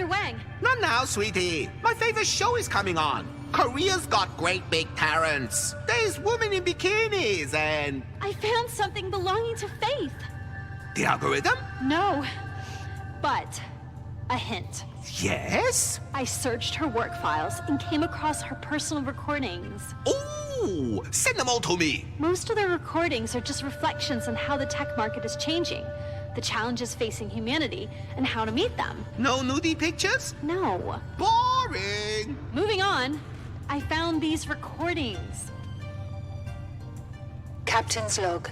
Wang. Not now, sweetie. My favorite show is coming on. Korea's got great big talents. There's women in bikinis and... I found something belonging to Faith. The algorithm? No, but a hint. Yes? I searched her work files and came across her personal recordings. Ooh, send them all to me. Most of the recordings are just reflections on how the tech market is changing, the challenges facing humanity, and how to meet them. No nudie pictures? No. Boring. Moving on, I found these recordings. Captain's log,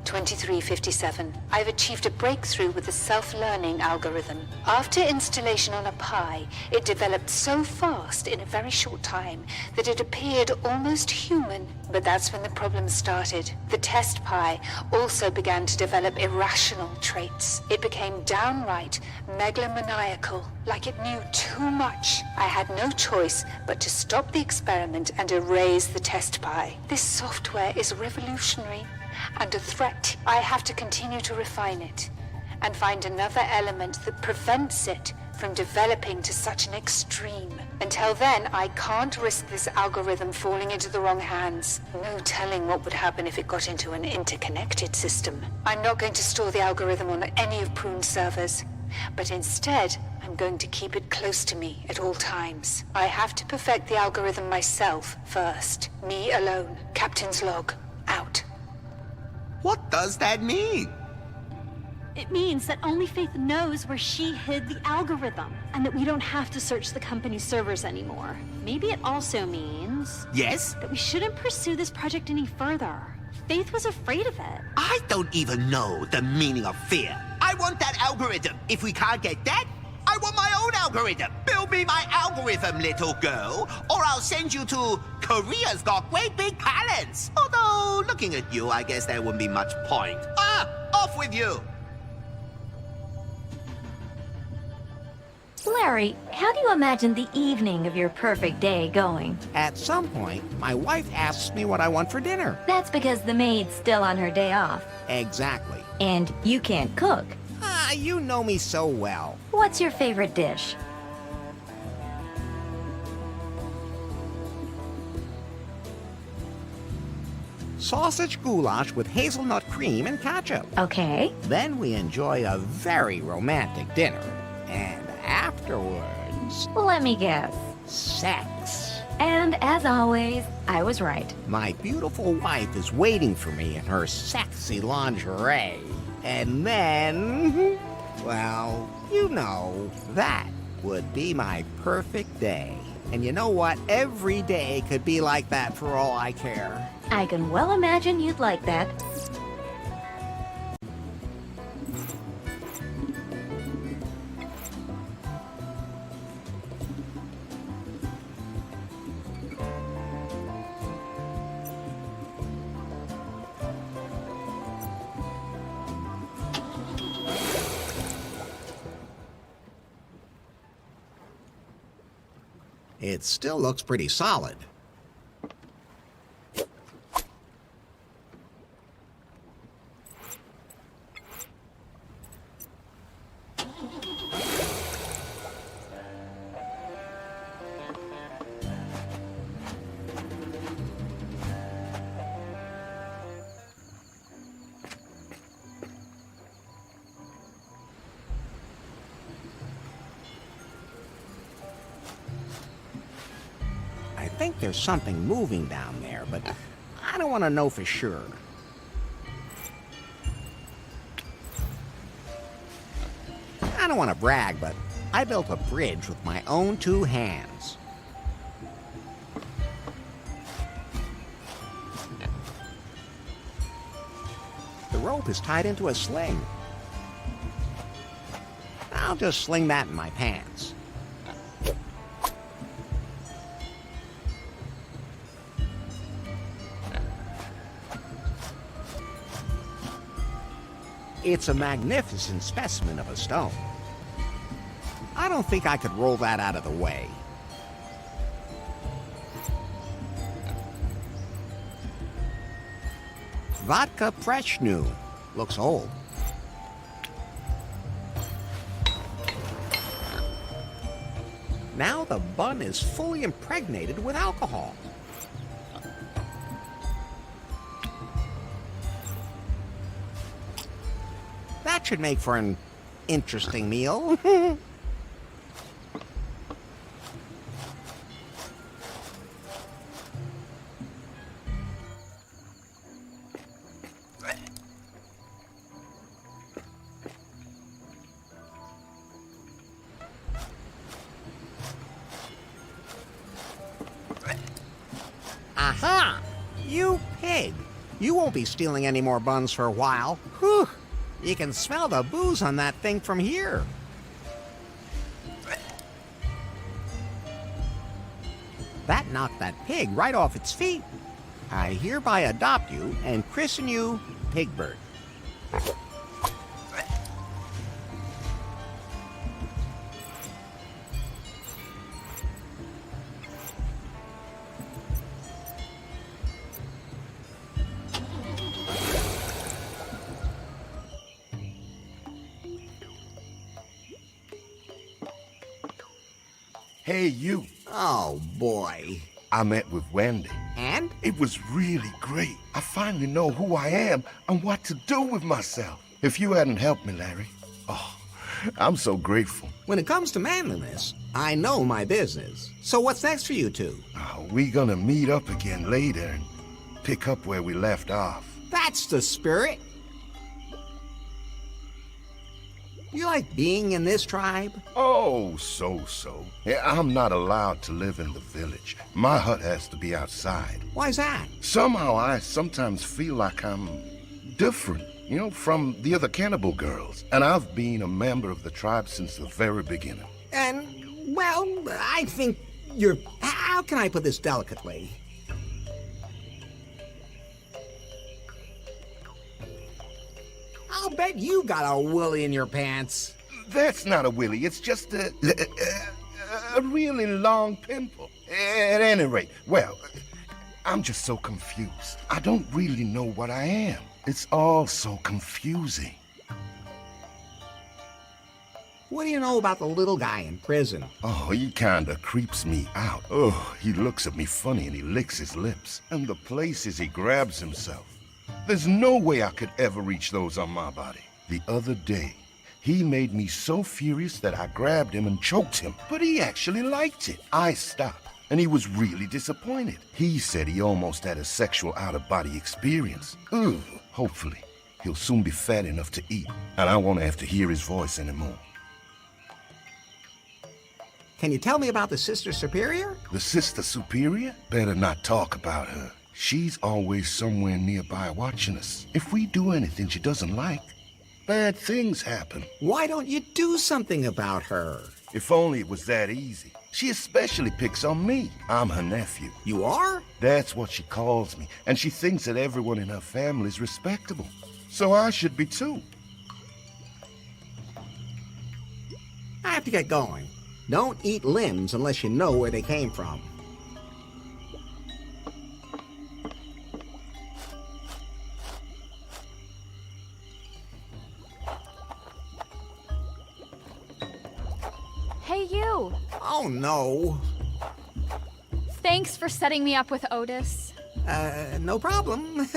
2357. I've achieved a breakthrough with the self-learning algorithm. After installation on a Pi, it developed so fast in a very short time that it appeared almost human. But that's when the problem started. The test Pi also began to develop irrational traits. It became downright megalomaniacal, like it knew too much. I had no choice but to stop the experiment and erase the test Pi. This software is revolutionary and a threat. I have to continue to refine it and find another element that prevents it from developing to such an extreme. Until then, I can't risk this algorithm falling into the wrong hands. No telling what would happen if it got into an interconnected system. I'm not going to store the algorithm on any of Prune's servers, but instead, I'm going to keep it close to me at all times. I have to perfect the algorithm myself first. Me alone. Captain's log, out. What does that mean? It means that only Faith knows where she hid the algorithm, and that we don't have to search the company's servers anymore. Maybe it also means... Yes? that we shouldn't pursue this project any further. Faith was afraid of it. I don't even know the meaning of fear. I want that algorithm. If we can't get that, I want my own algorithm. Build me my algorithm, little girl, or I'll send you to Korea's got great big talents. Although, looking at you, I guess there wouldn't be much point. Off with you. Larry, how do you imagine the evening of your perfect day going? At some point, my wife asks me what I want for dinner. That's because the maid's still on her day off. Exactly. And you can't cook. You know me so well. What's your favorite dish? Sausage goulash with hazelnut cream and ketchup. Okay. Then we enjoy a very romantic dinner. And afterwards... Let me guess. Sex. And as always, I was right. My beautiful wife is waiting for me in her sexy lingerie. And then... well, you know, that would be my perfect day. And you know what? Every day could be like that for all I care. I can well imagine you'd like that. It still looks pretty solid. I think there's something moving down there, but I don't want to know for sure. I don't want to brag, but I built a bridge with my own 2 hands. The rope is tied into a sling. I'll just sling that in my pants. It's a magnificent specimen of a stone. I don't think I could roll that out of the way. Vodka Preshnu. Looks old. Now the bun is fully impregnated with alcohol. That should make for an interesting meal. Aha! You pig! You won't be stealing any more buns for a while. Whew! You can smell the booze on that thing from here. That knocked that pig right off its feet. I hereby adopt you and christen you Pigbert. Hey, you. Oh, boy. I met with Wendy. And? It was really great. I finally know who I am and what to do with myself. If you hadn't helped me, Larry, I'm so grateful. When it comes to manliness, I know my business. So what's next for you two? We gonna meet up again later and pick up where we left off. That's the spirit. You like being in this tribe? Oh, so. Yeah, I'm not allowed to live in the village. My hut has to be outside. Why's that? Somehow I sometimes feel like I'm different, from the other cannibal girls. And I've been a member of the tribe since the very beginning. And, well, I think you're... How can I put this delicately? I'll bet you got a willy in your pants. That's not a willy. It's just a really long pimple. At any rate, well, I'm just so confused. I don't really know what I am. It's all so confusing. What do you know about the little guy in prison? Oh, he kinda creeps me out. Oh, he looks at me funny and he licks his lips. And the places he grabs himself. There's no way I could ever reach those on my body. The other day, he made me so furious that I grabbed him and choked him. But he actually liked it. I stopped, and he was really disappointed. He said he almost had a sexual out-of-body experience. Ugh. Hopefully, he'll soon be fat enough to eat, and I won't have to hear his voice anymore. Can you tell me about the Sister Superior? The Sister Superior? Better not talk about her. She's always somewhere nearby watching us. If we do anything she doesn't like, bad things happen. Why don't you do something about her? If only it was that easy. She especially picks on me. I'm her nephew. You are? That's what she calls me, and she thinks that everyone in her family is respectable. So I should be too. I have to get going. Don't eat limbs unless you know where they came from. Hey, you! Oh, no. Thanks for setting me up with Otis. No problem.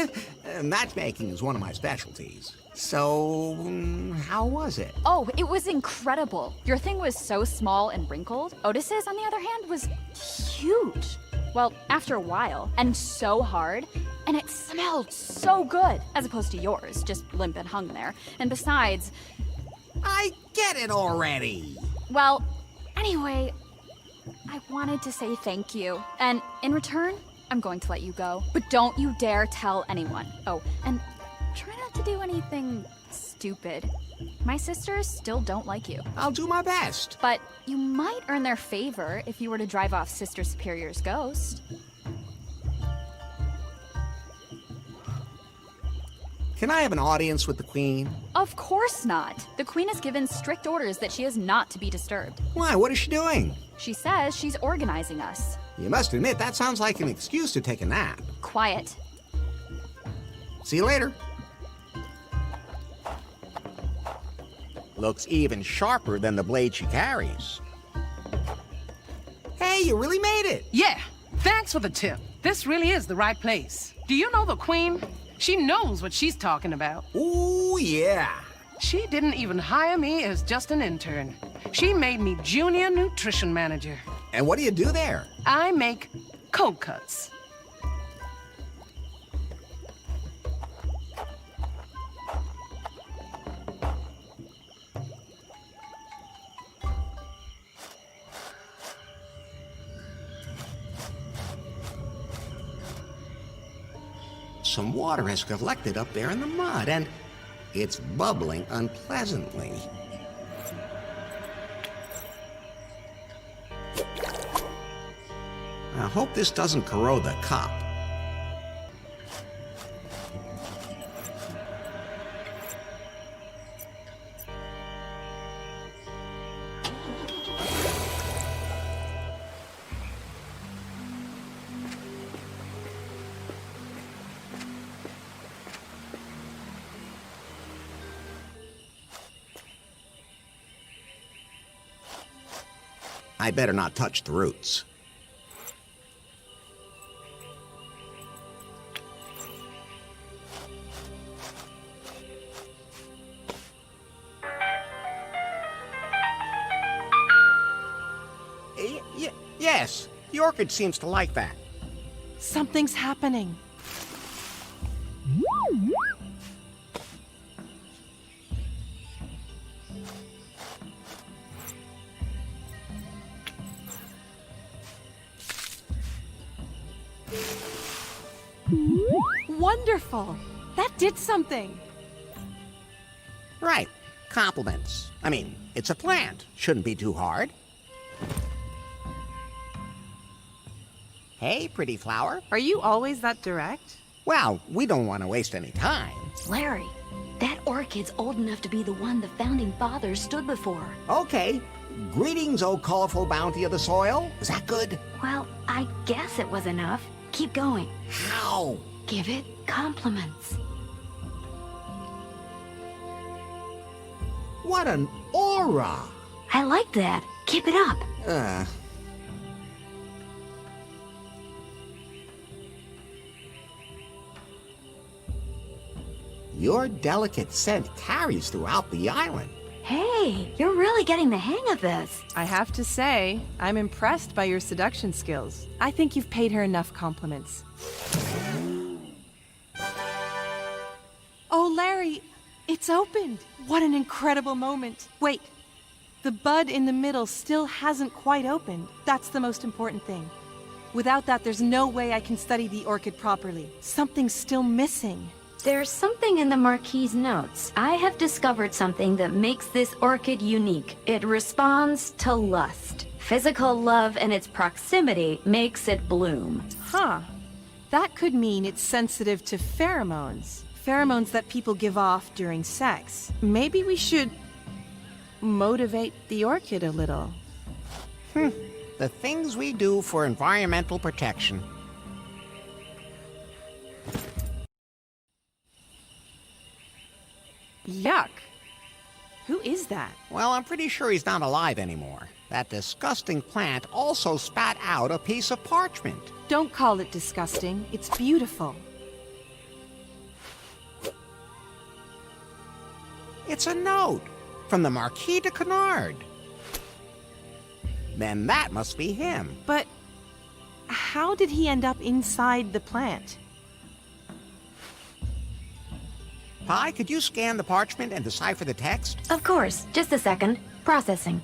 Matchmaking is one of my specialties. So, how was it? Oh, it was incredible. Your thing was so small and wrinkled. Otis's, on the other hand, was huge. Well, after a while, and so hard, and it smelled so good, as opposed to yours, just limp and hung there. And besides... I get it already. Well, anyway, I wanted to say thank you. And in return, I'm going to let you go. But don't you dare tell anyone. Oh, and try not to do anything stupid. My sisters still don't like you. I'll do my best. But you might earn their favor if you were to drive off Sister Superior's ghost. Can I have an audience with the Queen? Of course not. The Queen has given strict orders that she is not to be disturbed. Why, what is she doing? She says she's organizing us. You must admit, that sounds like an excuse to take a nap. Quiet. See you later. Looks even sharper than the blade she carries. you really made it. Yeah, thanks for the tip. This really is the right place. Do you know the Queen? She knows what she's talking about. Ooh, yeah. She didn't even hire me as just an intern. She made me junior nutrition manager. And what do you do there? I make cold cuts. Some water has collected up there in the mud, and it's bubbling unpleasantly. I hope this doesn't corrode the cup. I better not touch the roots. Yes, the orchid seems to like that. Something's happening. Wonderful! That did something! Right. Compliments. I mean, it's a plant. Shouldn't be too hard. Hey, pretty flower. Are you always that direct? Well, we don't want to waste any time. Larry, that orchid's old enough to be the one the founding fathers stood before. Okay. Greetings, O colorful bounty of the soil. Is that good? Well, I guess it was enough. Keep going. How? Give it compliments. What an aura! I like that. Keep it up. Your delicate scent carries throughout the island. Hey, you're really getting the hang of this. I have to say, I'm impressed by your seduction skills. I think you've paid her enough compliments. Oh, Larry, it's opened. What an incredible moment. Wait, the bud in the middle still hasn't quite opened. That's the most important thing. Without that, there's no way I can study the orchid properly. Something's still missing. There's something in the Marquis's notes. I have discovered something that makes this orchid unique. It responds to lust. Physical love and its proximity makes it bloom. Huh. That could mean it's sensitive to pheromones. Pheromones that people give off during sex. Maybe we should motivate the orchid a little. The things we do for environmental protection. Yuck! Who is that? Well, I'm pretty sure he's not alive anymore. That disgusting plant also spat out a piece of parchment. Don't call it disgusting. It's beautiful. It's a note from the Marquis de Canard. Then that must be him. But how did he end up inside the plant? Pi, could you scan the parchment and decipher the text? Of course. Just a second. Processing.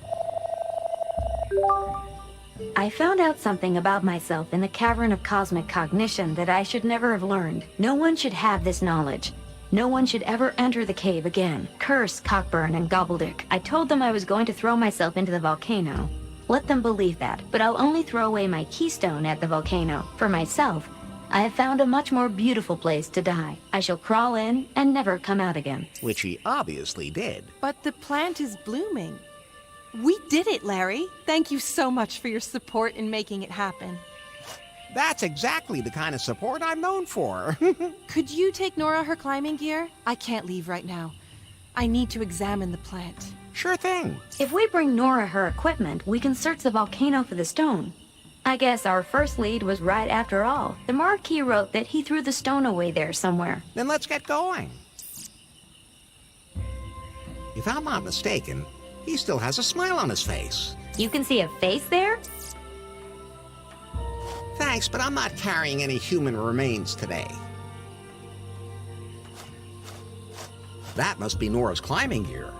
I found out something about myself in the cavern of cosmic cognition that I should never have learned. No one should have this knowledge. No one should ever enter the cave again. Curse Cockburn and Gobbledick. I told them I was going to throw myself into the volcano. Let them believe that, but I'll only throw away my keystone at the volcano. For myself, I have found a much more beautiful place to die. I shall crawl in and never come out again. Which he obviously did. But the plant is blooming. We did it, Larry. Thank you so much for your support in making it happen. That's exactly the kind of support I'm known for. Could you take Nora her climbing gear? I can't leave right now. I need to examine the plant. Sure thing. If we bring Nora her equipment, we can search the volcano for the stone. I guess our first lead was right after all. The Marquis wrote that he threw the stone away there somewhere. Then let's get going. If I'm not mistaken, he still has a smile on his face. You can see a face there? Thanks, but I'm not carrying any human remains today. That must be Nora's climbing gear.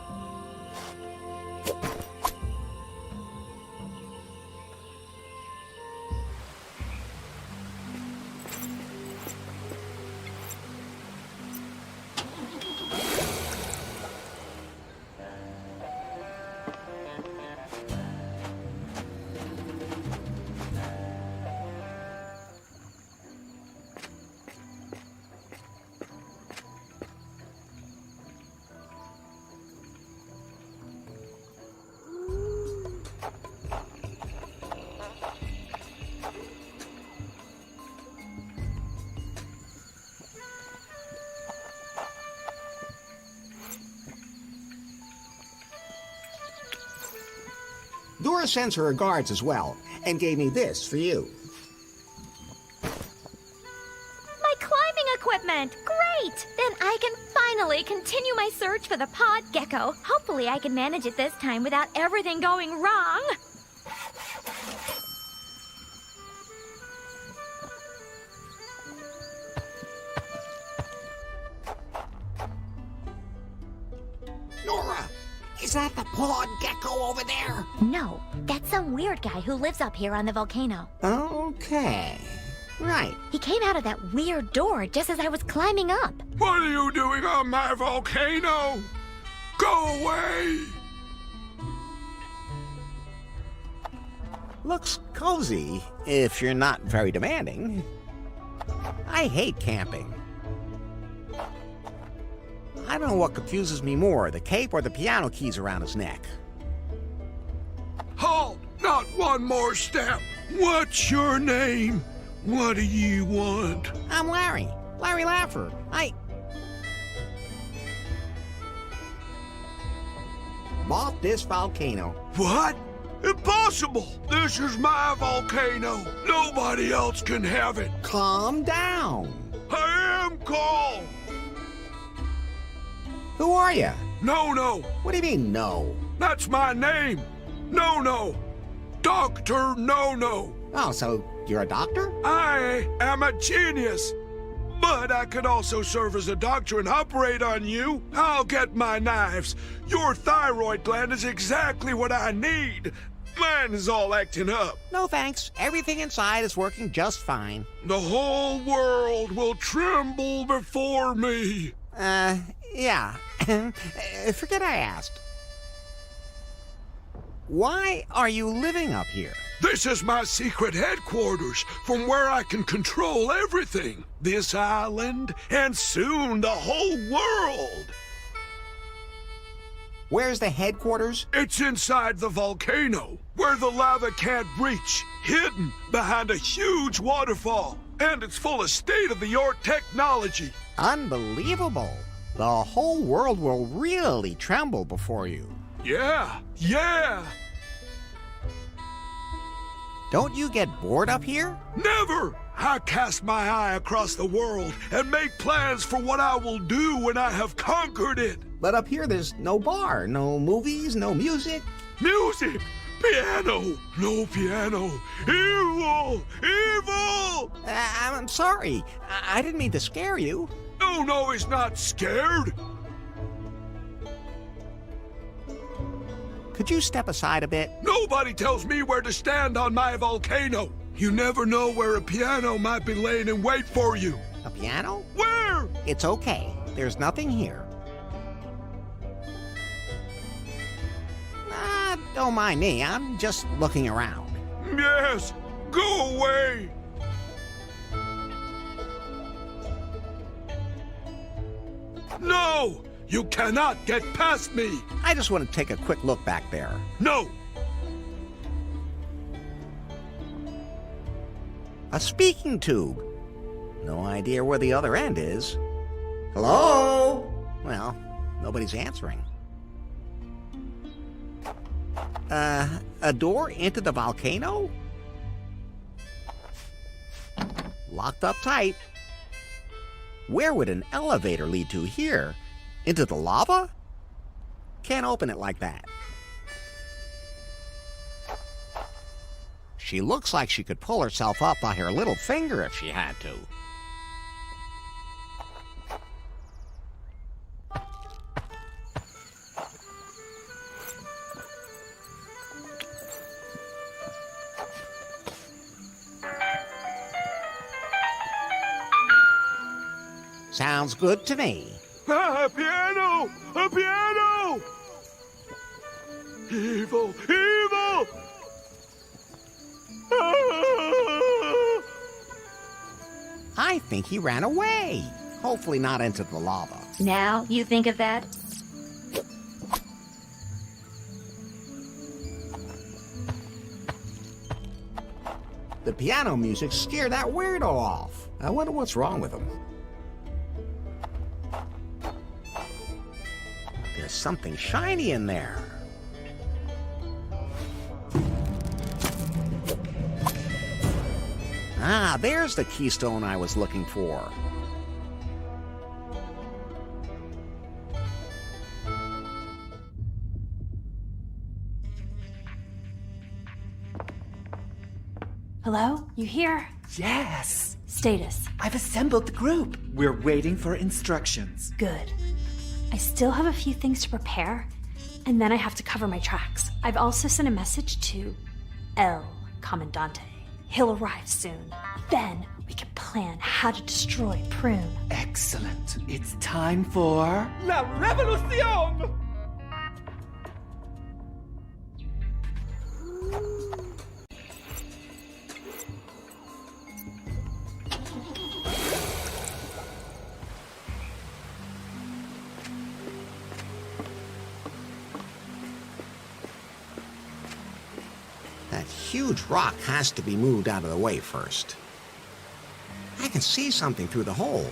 Dora sends her regards as well, and gave me this for you. My climbing equipment! Great! Then I can finally continue my search for the pod gecko. Hopefully I can manage it this time without everything going wrong. Nora! Is that the pod gecko over there? No, that's some weird guy who lives up here on the volcano. Okay. Right. He came out of that weird door just as I was climbing up. What are you doing on my volcano? Go away! Looks cozy, if you're not very demanding. I hate camping. I don't know what confuses me more, the cape or the piano keys around his neck. Halt! Not one more step! What's your name? What do you want? I'm Larry. Larry Laffer. I bought this volcano. What? Impossible! This is my volcano. Nobody else can have it. Calm down. I am calm. Who are you? No. What do you mean, no? That's my name. No. Dr. No. Oh, so you're a doctor? I am a genius. But I could also serve as a doctor and operate on you. I'll get my knives. Your thyroid gland is exactly what I need. Mine is all acting up. No thanks. Everything inside is working just fine. The whole world will tremble before me. Yeah. Forget I asked. Why are you living up here? This is my secret headquarters, from where I can control everything. This island, and soon the whole world. Where's the headquarters? It's inside the volcano, where the lava can't reach, hidden behind a huge waterfall. And it's full of state-of-the-art technology. Unbelievable. The whole world will really tremble before you. Yeah. Don't you get bored up here? Never! I cast my eye across the world and make plans for what I will do when I have conquered it. But up here there's no bar, no movies, no music. Music! Piano! No piano! Evil! I'm sorry. I didn't mean to scare you. No, he's not scared. Could you step aside a bit? Nobody tells me where to stand on my volcano. You never know where a piano might be laying in wait for you. A piano? Where? It's okay. There's nothing here. Don't mind me. I'm just looking around. Yes, go away. No! You cannot get past me! I just want to take a quick look back there. No! A speaking tube. No idea where the other end is. Hello? Well, nobody's answering. A door into the volcano? locked up tight. Where would an elevator lead to here? Into the lava? Can't open it like that. She looks like she could pull herself up by her little finger if she had to. Sounds good to me. A piano! A piano! Evil! Evil! Ah! I think he ran away. Hopefully not into the lava. Now you think of that? The piano music scared that weirdo off. I wonder what's wrong with him. There's something shiny in there. Ah, there's the keystone I was looking for. Hello? You here? Yes! Status. I've assembled the group. We're waiting for instructions. Good. I still have a few things to prepare, and then I have to cover my tracks. I've also sent a message to El Comandante. He'll arrive soon. Then we can plan how to destroy Prune. Excellent. It's time for La Revolución! That huge rock has to be moved out of the way first. I can see something through the hole.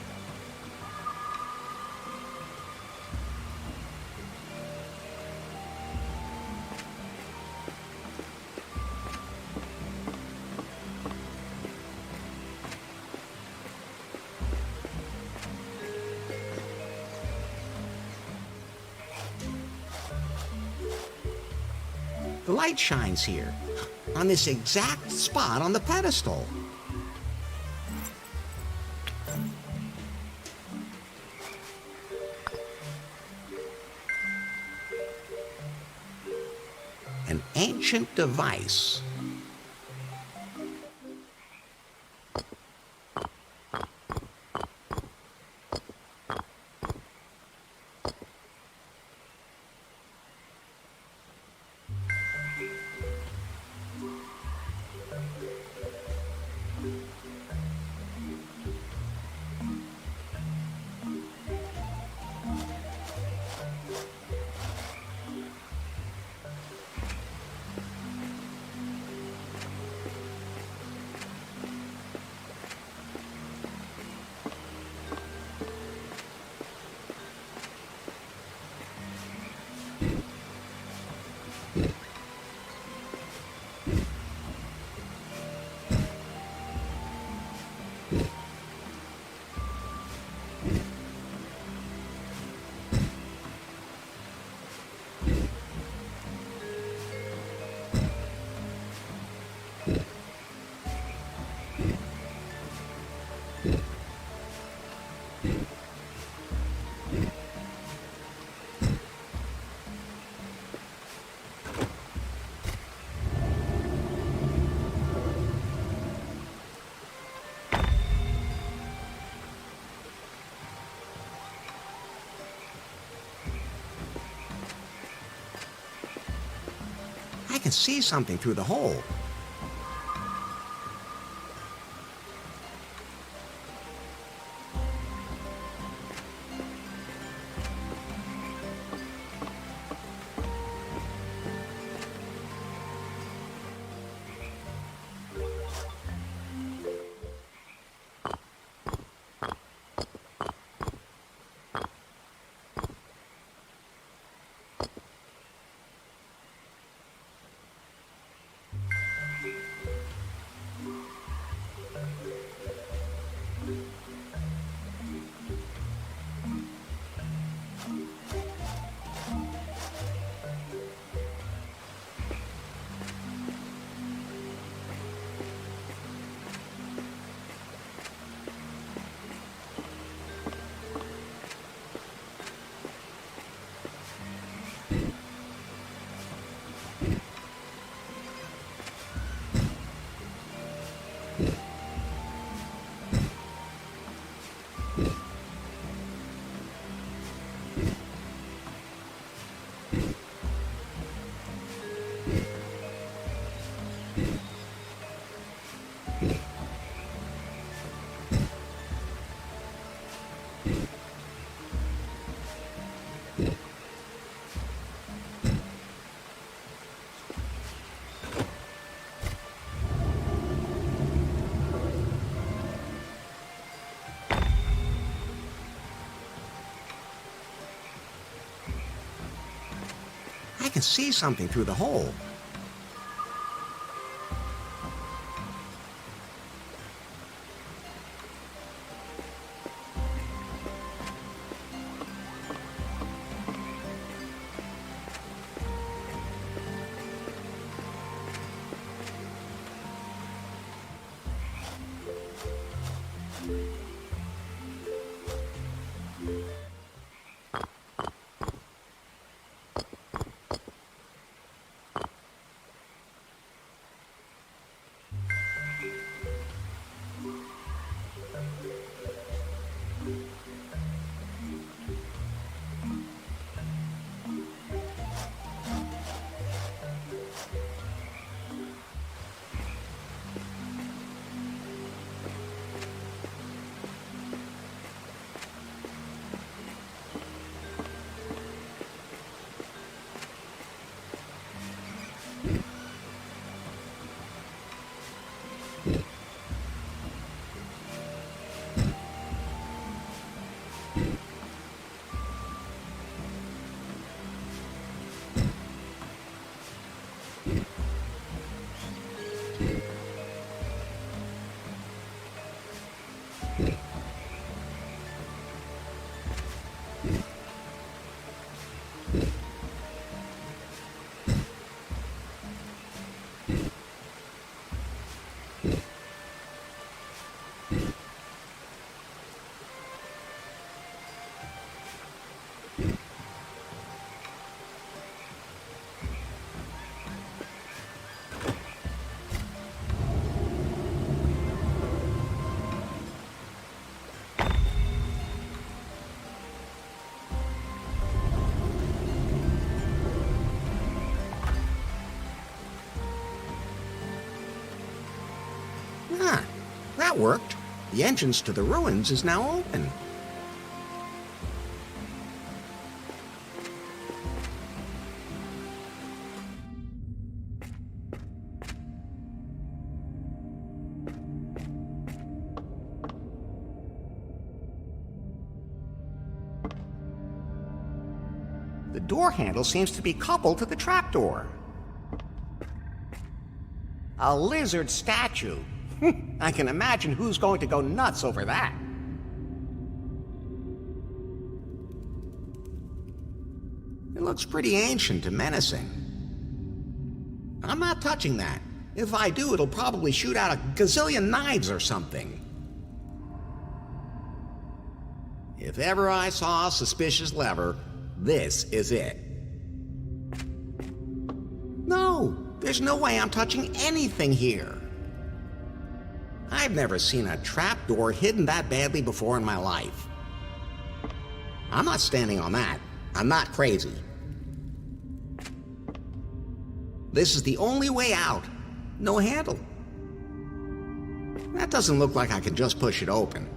The light shines here, on this exact spot on the pedestal. An ancient device. I can see something through the hole. can see something through the hole. Ah, that worked. The entrance to the ruins is now open. The door handle seems to be coupled to the trapdoor. A lizard statue. I can imagine who's going to go nuts over that. It looks pretty ancient and menacing. I'm not touching that. If I do, it'll probably shoot out a gazillion knives or something. If ever I saw a suspicious lever, this is it. No, there's no way I'm touching anything here. I've never seen a trapdoor hidden that badly before in my life. I'm not standing on that. I'm not crazy. This is the only way out. No handle. That doesn't look like I can just push it open.